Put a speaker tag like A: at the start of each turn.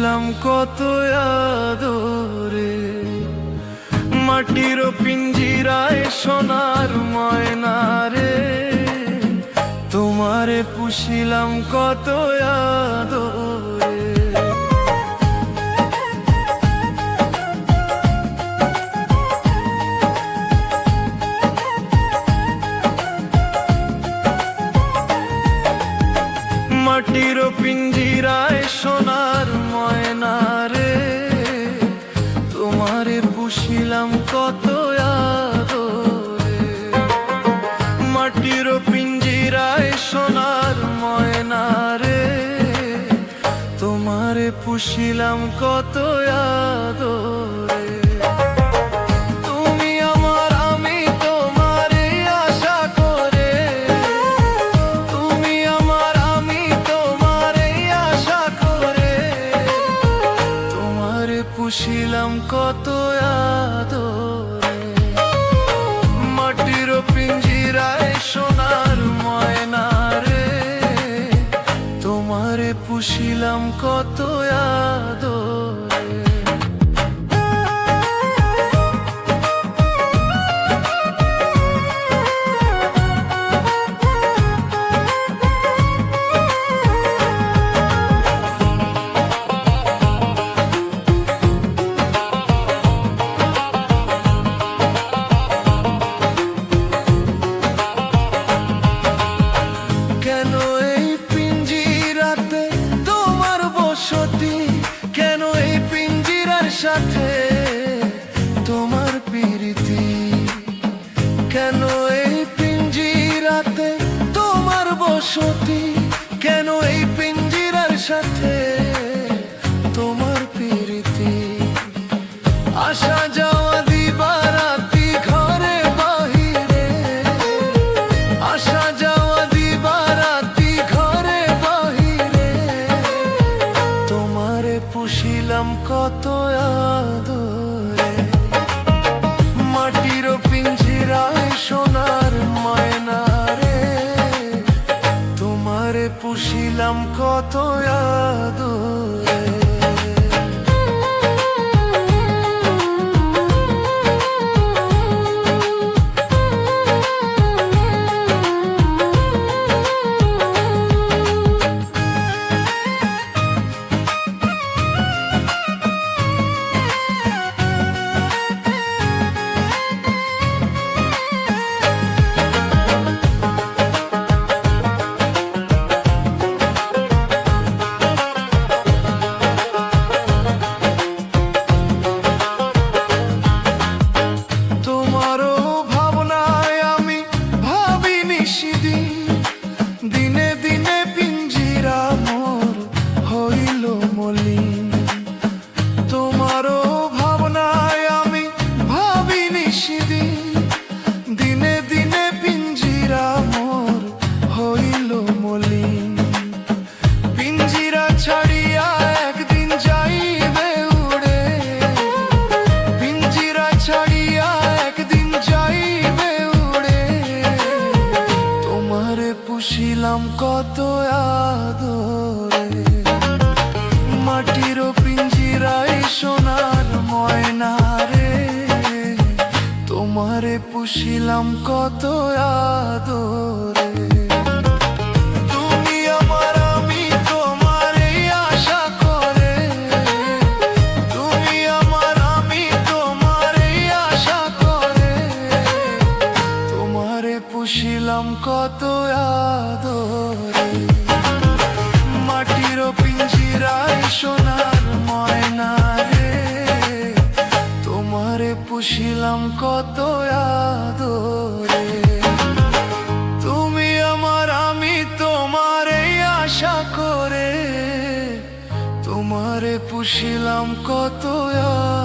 A: পুষিলাম কত আদরে, মাটির পিঞ্জিরায় সোনার ময়না রে, তোমারে পুষিলাম কত আদরে। মাটির পিঞ্জিরায় সোনার ময়না রে, তোমারে পুষিলাম কত আদরে। মাটির পিঞ্জিরায় সোনার ময়না রে, তোমারে পুষিলাম কত আদরে। পুষিলাম কত আদরে, মাটির পিঞ্জিরায় সোনার ময়না রে, তোমারে পুষিলাম কত আদরে। সাথে তোমার প্রীতি, কেন এই পিঞ্জিরাতে তোমার বসতি, কেন এই পিঞ্জিরার সাথে তোমার প্রীতি। আসা যাওয়া দিবারাতি ঘরে বাহিরে, আসা যাওয়া দিবারাতি ঘরে বাহিরে, তোমারে পুষিলাম কত আদরে। মাটির পিঞ্জিরায় সোনার ময়না রে, তোমারে পুষিলাম কত আদরে। দিনে দিনে পিঞ্জিরা মোর হইল মলিন, তোমারও ভাবনায় আমি ভাবিনি সেদিন। দিনে দিনে পিঞ্জিরা মোর হইল মলিন, পিঞ্জিরা ছাড়িয়া একদিন যাইবে উড়ে, পিঞ্জিরা ছাড়িয়া একদিন যাইবে উড়ে, তোমারে পুষিলাম কত আদরে। মাটির পিঞ্জিরায় সোনার ময়না রে, তোমারে পুষিলাম কত আদরে। তুমি আমার আমি তোমারে আশা করে, তুমি আমার আমি তোমারে আশা করে, তোমারে পুষিলাম কত আদরে। মাটির পিঞ্জিরায় সোনার ময়না রে, তোমারে পুষিলাম কত আদরে। তুমি আমার আমি তোমারে আশা করে, তোমারে পুষিলাম কত আদরে।